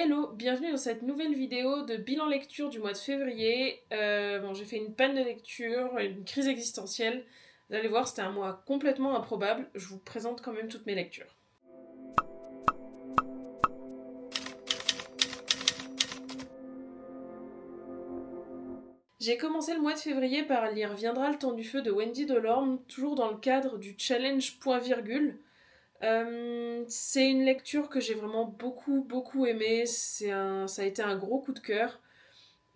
Hello, bienvenue dans cette nouvelle vidéo de bilan lecture du mois de février. J'ai fait une panne de lecture, une crise existentielle. Vous allez voir, c'était un mois complètement improbable. Je vous présente quand même toutes mes lectures. J'ai commencé le mois de février par lire Viendra le temps du feu de Wendy Delorme, toujours dans le cadre du challenge point virgule. C'est une lecture que j'ai vraiment beaucoup aimée. Ça a été un gros coup de cœur.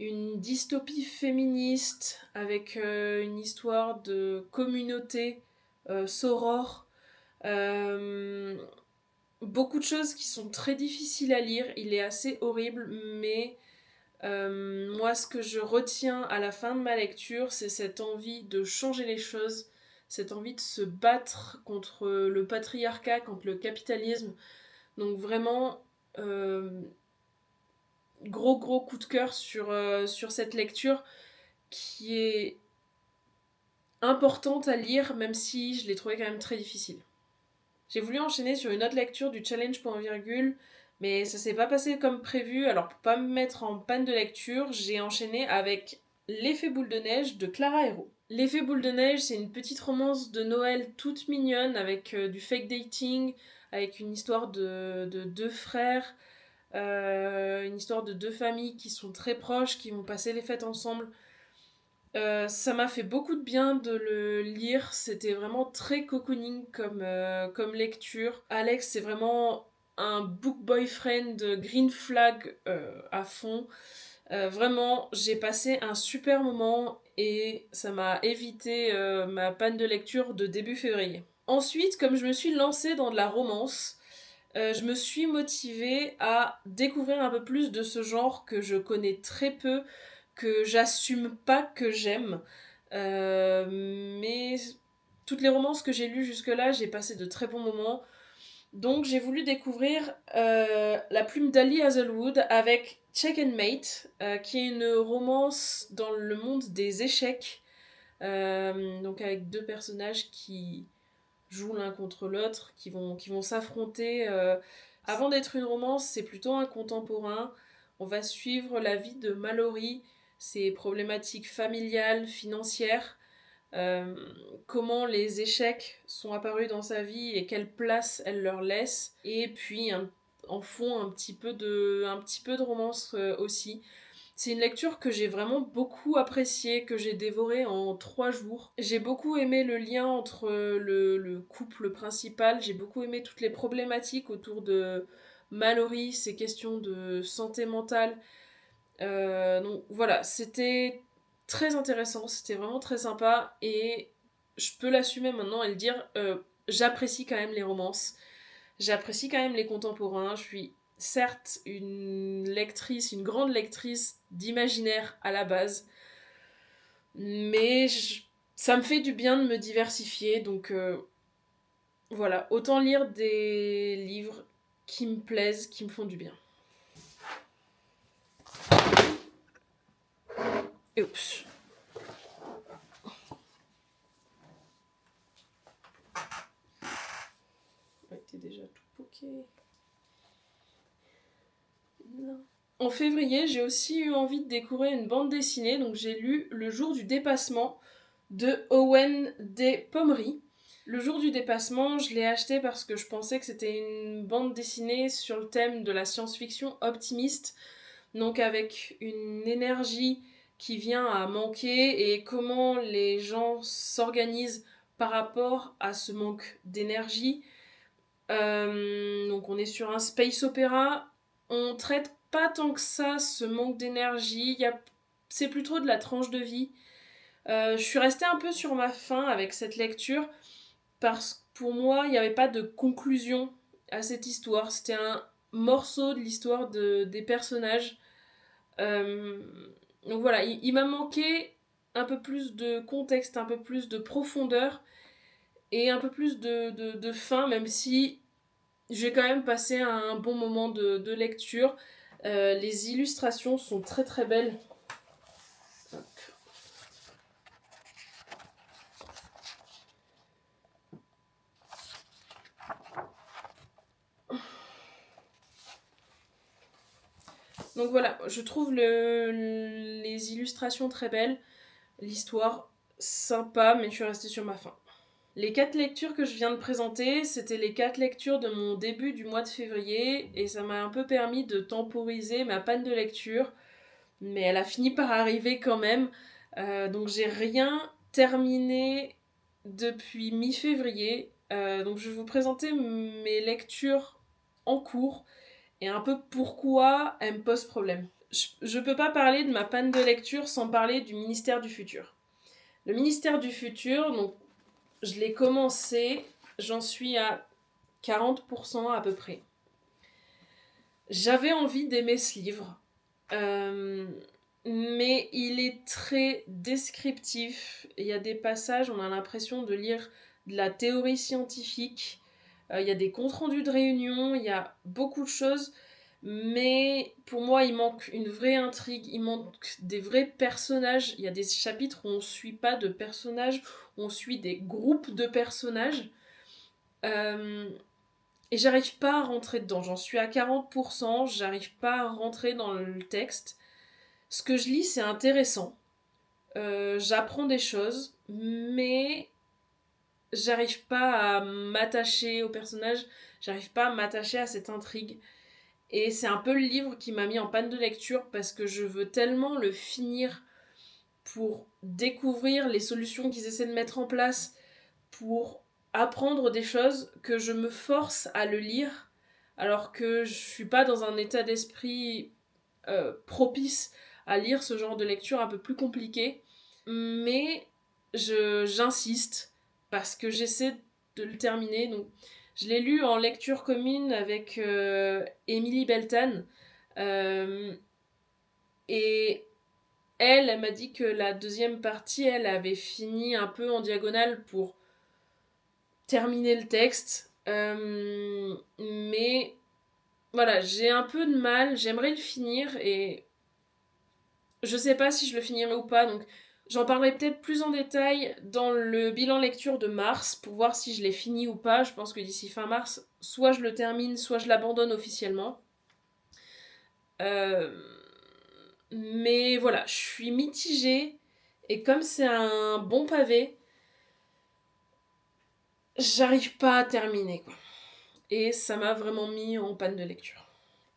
Une dystopie féministe avec une histoire de communauté sorore. Euh, Beaucoup de choses qui sont très difficiles à lire. Il est assez horrible, mais moi, ce que je retiens à la fin de ma lecture, c'est cette envie de changer les choses, cette envie de se battre contre le patriarcat, contre le capitalisme. Donc vraiment, gros coup de cœur sur cette lecture qui est importante à lire, même si je l'ai trouvée quand même très difficile. J'ai voulu enchaîner sur une autre lecture du challenge point virgule, mais ça s'est pas passé comme prévu, alors pour pas me mettre en panne de lecture, j'ai enchaîné avec L'effet boule de neige de Clara Hérault. L'effet boule de neige, c'est une petite romance de Noël toute mignonne avec du fake dating, avec une histoire de deux frères, une histoire de deux familles qui sont très proches, qui vont passer les fêtes ensemble. Ça m'a fait beaucoup de bien de le lire, c'était vraiment très cocooning comme lecture. Alex, c'est vraiment un book boyfriend green flag à fond. Vraiment, j'ai passé un super moment et ça m'a évité ma panne de lecture de début février. Ensuite, comme je me suis lancée dans de la romance, je me suis motivée à découvrir un peu plus de ce genre que je connais très peu, que j'assume pas que j'aime. Mais toutes les romances que j'ai lues jusque-là, j'ai passé de très bons moments. Donc j'ai voulu découvrir La plume d'Ali Hazelwood avec Check and Mate, qui est une romance dans le monde des échecs. Donc avec deux personnages qui jouent l'un contre l'autre, qui vont s'affronter. Avant d'être une romance, c'est plutôt un contemporain. On va suivre la vie de Mallory, ses problématiques familiales, financières, euh, comment les échecs sont apparus dans sa vie et quelle place elle leur laisse. Et puis en fond un petit peu de romance aussi. C'est une lecture que j'ai vraiment beaucoup appréciée, que j'ai dévorée en 3 jours. J'ai beaucoup aimé le lien entre le couple principal, j'ai beaucoup aimé toutes les problématiques autour de Mallory, ces questions de santé mentale. Donc voilà, c'était très intéressant, c'était vraiment très sympa et je peux l'assumer maintenant et le dire, j'apprécie quand même les romances, j'apprécie quand même les contemporains, je suis certes une lectrice, une grande lectrice d'imaginaire à la base, mais ça me fait du bien de me diversifier, donc voilà, autant lire des livres qui me plaisent, qui me font du bien. Oups. Ouais, t'es déjà tout poqué. Non. En février, j'ai aussi eu envie de découvrir une bande dessinée, donc j'ai lu Le jour du dépassement de Owen D. Pommery. Le jour du dépassement, je l'ai acheté parce que je pensais que c'était une bande dessinée sur le thème de la science-fiction optimiste, donc avec une énergie qui vient à manquer et comment les gens s'organisent par rapport à ce manque d'énergie. Donc on est sur un space opéra, on traite pas tant que ça ce manque d'énergie, c'est plutôt de la tranche de vie. Je suis restée un peu sur ma faim avec cette lecture parce que pour moi, il n'y avait pas de conclusion à cette histoire. C'était un morceau de l'histoire des personnages. Euh, donc voilà, il m'a manqué un peu plus de contexte, un peu plus de profondeur et un peu plus de fin, même si j'ai quand même passé un bon moment de lecture. Les illustrations sont très très belles. Donc voilà, je trouve les illustrations très belles, l'histoire sympa, mais je suis restée sur ma faim. Les 4 lectures que je viens de présenter, c'était les 4 lectures de mon début du mois de février, et ça m'a un peu permis de temporiser ma panne de lecture, mais elle a fini par arriver quand même. Donc j'ai rien terminé depuis mi-février. Donc je vais vous présenter mes lectures en cours et un peu pourquoi elles me posent problème. Je peux pas parler de ma panne de lecture sans parler du ministère du futur. Le ministère du futur, donc je l'ai commencé, j'en suis à 40% à peu près. J'avais envie d'aimer ce livre, mais il est très descriptif. Il y a des passages, on a l'impression de lire de la théorie scientifique. Il y a des comptes rendus de réunion, il y a beaucoup de choses. Mais pour moi, il manque une vraie intrigue, il manque des vrais personnages. Il y a des chapitres où on ne suit pas de personnages, où on suit des groupes de personnages. Euh, et j'arrive pas à rentrer dedans. J'en suis à 40%, j'arrive pas à rentrer dans le texte. Ce que je lis, c'est intéressant. J'apprends des choses, mais j'arrive pas à m'attacher au personnage, j'arrive pas à m'attacher à cette intrigue. Et c'est un peu le livre qui m'a mis en panne de lecture parce que je veux tellement le finir pour découvrir les solutions qu'ils essaient de mettre en place, pour apprendre des choses que je me force à le lire alors que je suis pas dans un état d'esprit propice à lire ce genre de lecture un peu plus compliqué. Mais j'insiste parce que j'essaie de le terminer. Donc, je l'ai lu en lecture commune avec Émilie Beltane. Euh, et elle m'a dit que la deuxième partie, elle avait fini un peu en diagonale pour terminer le texte. Mais voilà, j'ai un peu de mal, j'aimerais le finir et je sais pas si je le finirai ou pas, donc j'en parlerai peut-être plus en détail dans le bilan lecture de mars pour voir si je l'ai fini ou pas. Je pense que d'ici fin mars, soit je le termine, soit je l'abandonne officiellement. Euh, Mais voilà, je suis mitigée et comme c'est un bon pavé, j'arrive pas à terminer quoi. Et ça m'a vraiment mis en panne de lecture.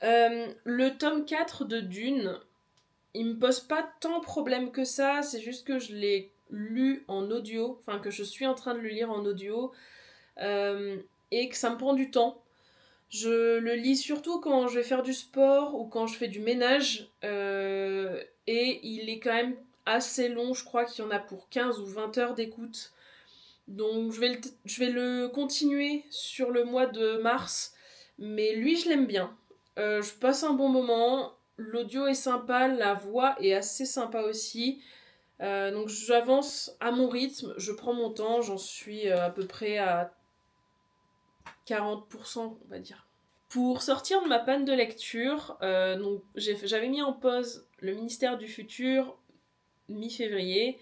Le tome 4 de Dune, il me pose pas tant de problème que ça, c'est juste que je l'ai lu en audio, enfin que je suis en train de le lire en audio, euh, et que ça me prend du temps. Je le lis surtout quand je vais faire du sport ou quand je fais du ménage, et il est quand même assez long, je crois qu'il y en a pour 15 ou 20 heures d'écoute. Donc je vais le continuer sur le mois de mars, mais lui je l'aime bien. Je passe un bon moment, l'audio est sympa, la voix est assez sympa aussi. Donc j'avance à mon rythme, je prends mon temps, j'en suis à peu près à 40%, on va dire. Pour sortir de ma panne de lecture, donc j'avais mis en pause le ministère du futur mi-février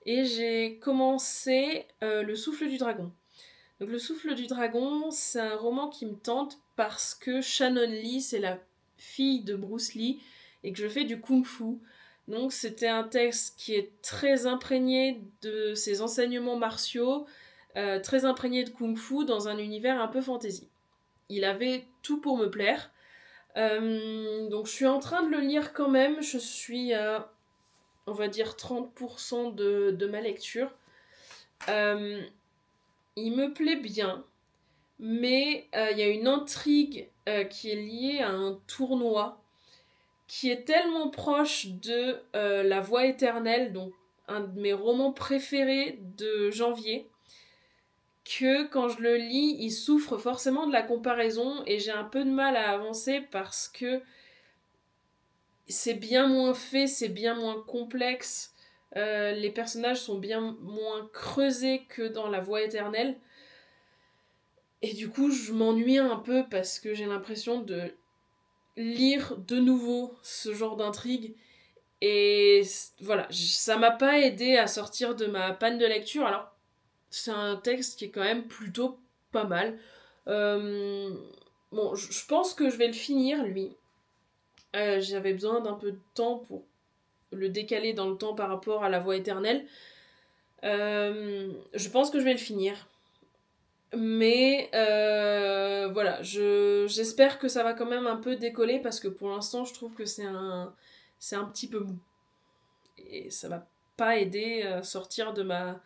et j'ai commencé Le Souffle du Dragon. Donc Le Souffle du Dragon, c'est un roman qui me tente parce que Shannon Lee, c'est la fille de Bruce Lee et que je fais du kung-fu. Donc c'était un texte qui est très imprégné de ses enseignements martiaux, très imprégné de kung-fu dans un univers un peu fantasy. Il avait tout pour me plaire. Donc je suis en train de le lire quand même, je suis à, on va dire, 30% de ma lecture. Il me plaît bien, mais il y a une intrigue qui est liée à un tournoi qui est tellement proche de La Voix éternelle, donc un de mes romans préférés de janvier, que quand je le lis, il souffre forcément de la comparaison et j'ai un peu de mal à avancer parce que c'est bien moins fait, c'est bien moins complexe, les personnages sont bien moins creusés que dans La Voix éternelle. Et du coup, je m'ennuie un peu parce que j'ai l'impression de lire de nouveau ce genre d'intrigue. Et voilà, ça m'a pas aidé à sortir de ma panne de lecture. Alors, c'est un texte qui est quand même plutôt pas mal. Euh, bon, je pense que je vais le finir, lui. J'avais besoin d'un peu de temps pour le décaler dans le temps par rapport à La Voix éternelle. Je pense que je vais le finir. Mais voilà, j'espère que ça va quand même un peu décoller parce que pour l'instant, je trouve que c'est un petit peu mou. Et ça va pas aider à sortir de ma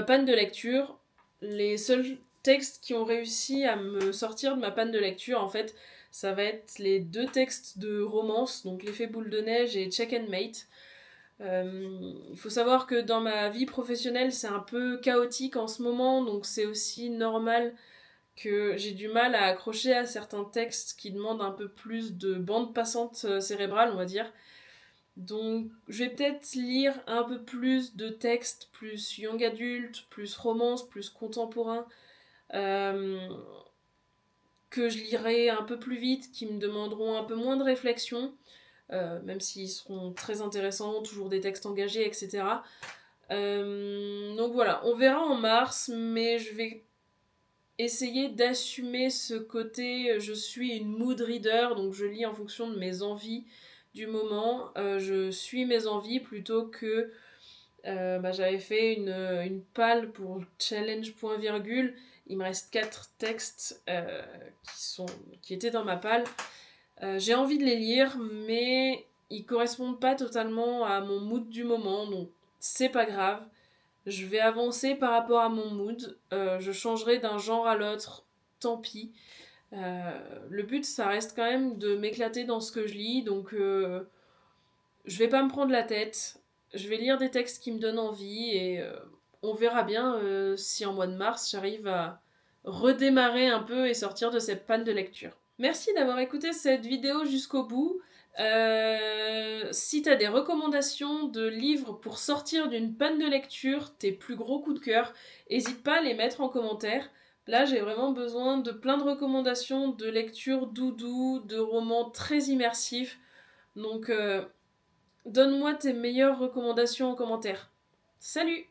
panne de lecture. Les seuls textes qui ont réussi à me sortir de ma panne de lecture, en fait, ça va être les deux textes de romance, donc L'effet boule de neige et Check and Mate. Il faut savoir que dans ma vie professionnelle, c'est un peu chaotique en ce moment, donc c'est aussi normal que j'ai du mal à accrocher à certains textes qui demandent un peu plus de bande passante cérébrale, on va dire. Donc, je vais peut-être lire un peu plus de textes, plus young adulte, plus romance, plus contemporain, euh, que je lirai un peu plus vite, qui me demanderont un peu moins de réflexion, même s'ils seront très intéressants, toujours des textes engagés, etc. Donc voilà, on verra en mars, mais je vais essayer d'assumer ce côté je suis une mood reader, donc je lis en fonction de mes envies du moment, je suis mes envies plutôt que j'avais fait une palle pour challenge point virgule. Il me reste 4 textes qui étaient dans ma palle. J'ai envie de les lire, mais ils correspondent pas totalement à mon mood du moment, donc c'est pas grave. Je vais avancer par rapport à mon mood. Je changerai d'un genre à l'autre, tant pis. Le but, ça reste quand même de m'éclater dans ce que je lis, donc je vais pas me prendre la tête. Je vais lire des textes qui me donnent envie et on verra bien si en mois de mars j'arrive à redémarrer un peu et sortir de cette panne de lecture. Merci d'avoir écouté cette vidéo jusqu'au bout. Si tu as des recommandations de livres pour sortir d'une panne de lecture, tes plus gros coups de cœur, n'hésite pas à les mettre en commentaire. Là, j'ai vraiment besoin de plein de recommandations de lecture doudou, de romans très immersifs. Donc, donne-moi tes meilleures recommandations en commentaire. Salut!